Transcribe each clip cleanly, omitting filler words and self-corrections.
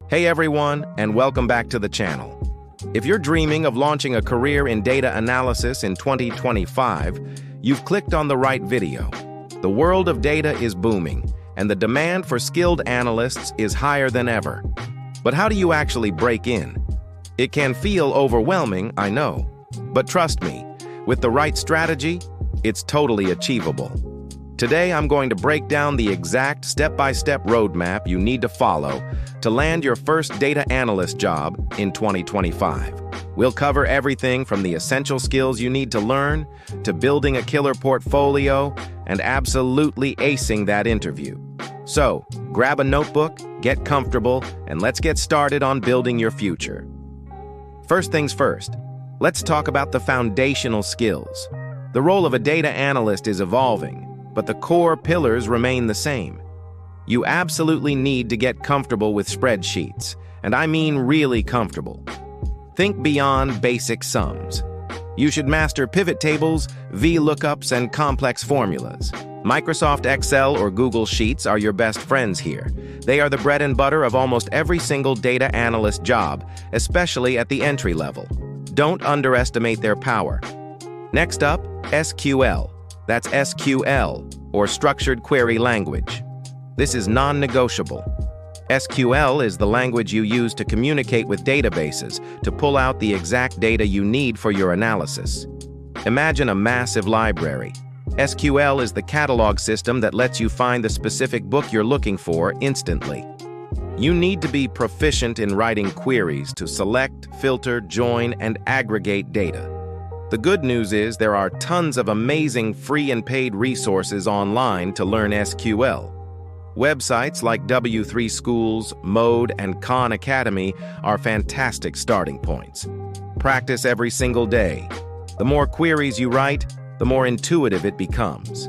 Hey everyone, and welcome back to the channel. If you're dreaming of launching a career in data analysis in 2025, you've clicked on the right video. The world of data is booming, and the demand for skilled analysts is higher than ever. But how do you actually break in? It can feel overwhelming, I know. But trust me, with the right strategy, it's totally achievable. Today, I'm going to break down the exact step-by-step roadmap you need to follow to land your first data analyst job in 2025. We'll cover everything from the essential skills you need to learn to building a killer portfolio and absolutely acing that interview. So, grab a notebook, get comfortable, and let's get started on building your future. First things first, let's talk about the foundational skills. The role of a data analyst is evolving, but the core pillars remain the same. You absolutely need to get comfortable with spreadsheets, and I mean really comfortable. Think beyond basic sums. You should master pivot tables, VLOOKUPs, and complex formulas. Microsoft Excel or Google Sheets are your best friends here. They are the bread and butter of almost every single data analyst job, especially at the entry level. Don't underestimate their power. Next up, SQL. That's SQL, or Structured Query Language. This is non-negotiable. SQL is the language you use to communicate with databases to pull out the exact data you need for your analysis. Imagine a massive library. SQL is the catalog system that lets you find the specific book you're looking for instantly. You need to be proficient in writing queries to select, filter, join, and aggregate data. The good news is there are tons of amazing free and paid resources online to learn SQL. Websites like W3 Schools, Mode, and Khan Academy are fantastic starting points. Practice every single day. The more queries you write, the more intuitive it becomes.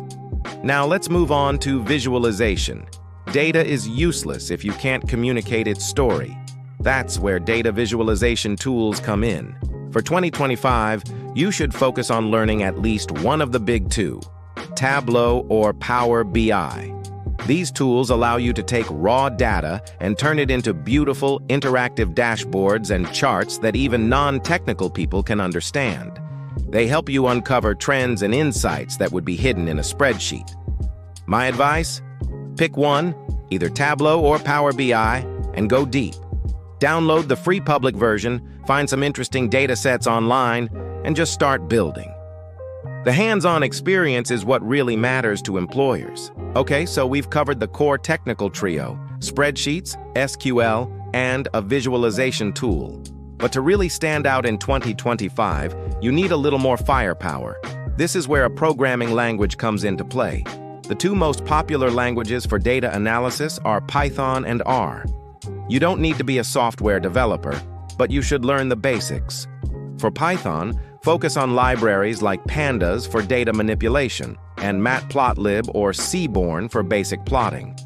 Now let's move on to visualization. Data is useless if you can't communicate its story. That's where data visualization tools come in. For 2025, you should focus on learning at least one of the big two, Tableau or Power BI. These tools allow you to take raw data and turn it into beautiful, interactive dashboards and charts that even non-technical people can understand. They help you uncover trends and insights that would be hidden in a spreadsheet. My advice? Pick one, either Tableau or Power BI, and go deep. Download the free public version, find some interesting data sets online, and just start building. The hands-on experience is what really matters to employers. Okay, so we've covered the core technical trio, spreadsheets, SQL, and a visualization tool. But to really stand out in 2025, you need a little more firepower. This is where a programming language comes into play. The two most popular languages for data analysis are Python and R. You don't need to be a software developer, but you should learn the basics. For Python, focus on libraries like Pandas for data manipulation and Matplotlib or Seaborn for basic plotting.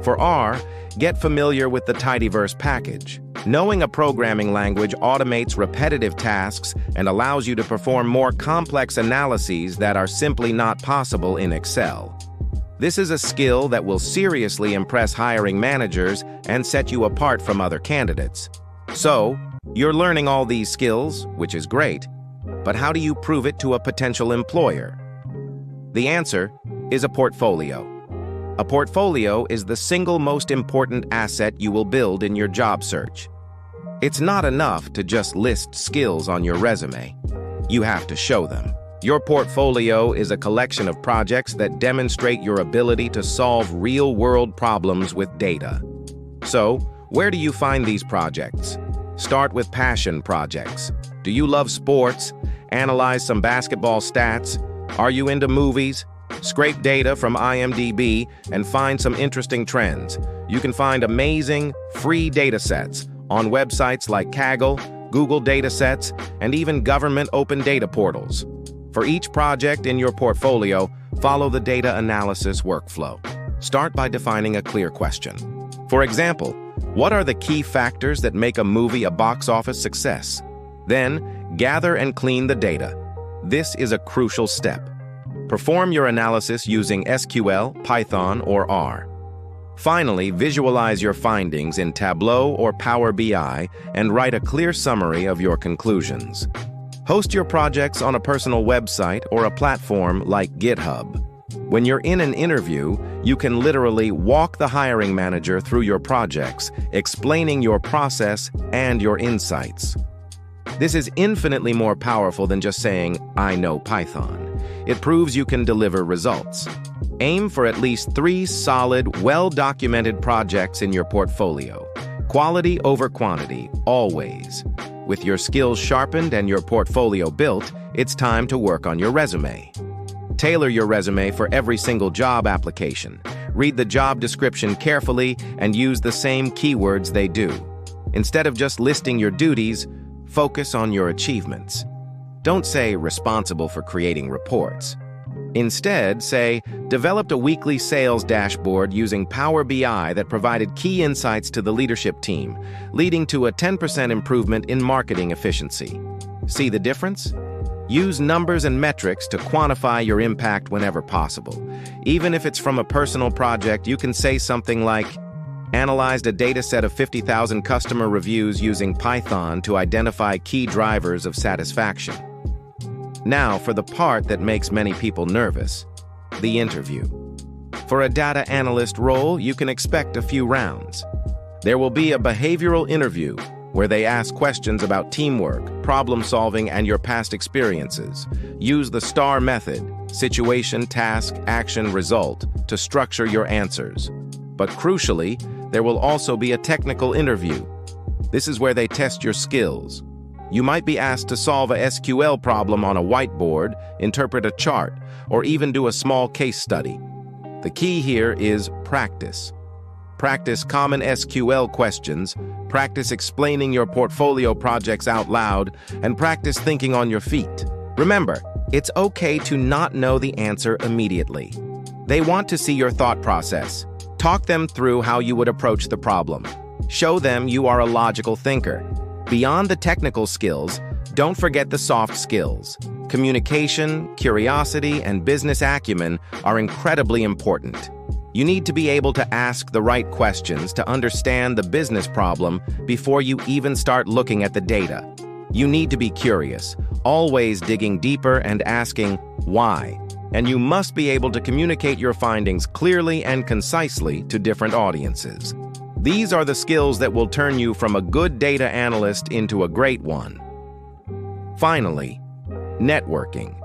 For R, get familiar with the tidyverse package. Knowing a programming language automates repetitive tasks and allows you to perform more complex analyses that are simply not possible in Excel. This is a skill that will seriously impress hiring managers and set you apart from other candidates. So, you're learning all these skills, which is great, but how do you prove it to a potential employer? The answer is a portfolio. A portfolio is the single most important asset you will build in your job search. It's not enough to just list skills on your resume. You have to show them. Your portfolio is a collection of projects that demonstrate your ability to solve real-world problems with data. So, where do you find these projects? Start with passion projects. Do you love sports? Analyze some basketball stats? Are you into movies? Scrape data from IMDb and find some interesting trends. You can find amazing, free data sets on websites like Kaggle, Google Datasets, and even government open data portals. For each project in your portfolio, follow the data analysis workflow. Start by defining a clear question. For example, what are the key factors that make a movie a box office success? Then, gather and clean the data. This is a crucial step. Perform your analysis using SQL, Python, or R. Finally, visualize your findings in Tableau or Power BI and write a clear summary of your conclusions. Host your projects on a personal website or a platform like GitHub. When you're in an interview, you can literally walk the hiring manager through your projects, explaining your process and your insights. This is infinitely more powerful than just saying, "I know Python." It proves you can deliver results. Aim for at least 3 solid, well-documented projects in your portfolio. Quality over quantity, always. With your skills sharpened and your portfolio built, it's time to work on your resume. Tailor your resume for every single job application. Read the job description carefully and use the same keywords they do. Instead of just listing your duties, focus on your achievements. Don't say responsible for creating reports. Instead, say, developed a weekly sales dashboard using Power BI that provided key insights to the leadership team, leading to a 10% improvement in marketing efficiency. See the difference? Use numbers and metrics to quantify your impact whenever possible. Even if it's from a personal project, you can say something like, analyzed a data set of 50,000 customer reviews using Python to identify key drivers of satisfaction. Now for the part that makes many people nervous, the interview. For a data analyst role, you can expect a few rounds. There will be a behavioral interview where they ask questions about teamwork, problem solving, and your past experiences. Use the STAR method, situation, task, action, result, to structure your answers. But crucially, there will also be a technical interview. This is where they test your skills. You might be asked to solve a SQL problem on a whiteboard, interpret a chart, or even do a small case study. The key here is practice. Practice common SQL questions, practice explaining your portfolio projects out loud, and practice thinking on your feet. Remember, it's okay to not know the answer immediately. They want to see your thought process. Talk them through how you would approach the problem. Show them you are a logical thinker. Beyond the technical skills, don't forget the soft skills. Communication, curiosity, and business acumen are incredibly important. You need to be able to ask the right questions to understand the business problem before you even start looking at the data. You need to be curious, always digging deeper and asking why. And you must be able to communicate your findings clearly and concisely to different audiences. These are the skills that will turn you from a good data analyst into a great one. Finally, networking.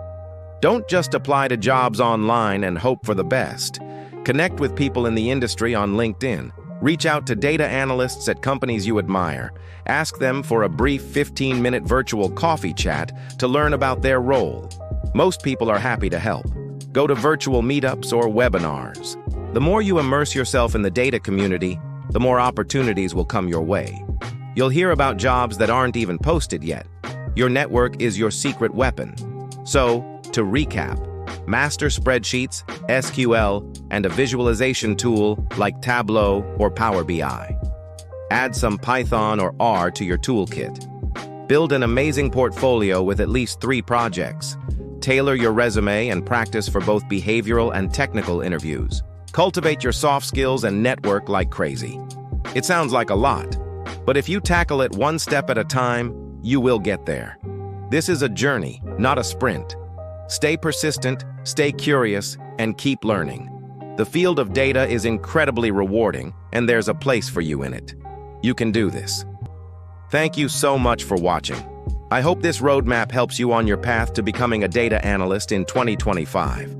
Don't just apply to jobs online and hope for the best. Connect with people in the industry on LinkedIn. Reach out to data analysts at companies you admire. Ask them for a brief 15-minute virtual coffee chat to learn about their role. Most people are happy to help. Go to virtual meetups or webinars. The more you immerse yourself in the data community, the more opportunities will come your way. You'll hear about jobs that aren't even posted yet. Your network is your secret weapon. So, to recap, master spreadsheets, SQL, and a visualization tool like Tableau or Power BI. Add some Python or R to your toolkit. Build an amazing portfolio with at least 3 projects. Tailor your resume and practice for both behavioral and technical interviews. Cultivate your soft skills and network like crazy. It sounds like a lot, but if you tackle it one step at a time, you will get there. This is a journey, not a sprint. Stay persistent, stay curious, and keep learning. The field of data is incredibly rewarding, and there's a place for you in it. You can do this. Thank you so much for watching. I hope this roadmap helps you on your path to becoming a data analyst in 2025.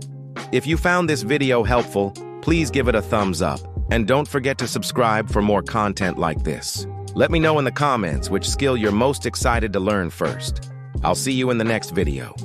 If you found this video helpful, please give it a thumbs up, and don't forget to subscribe for more content like this. Let me know in the comments which skill you're most excited to learn first. I'll see you in the next video.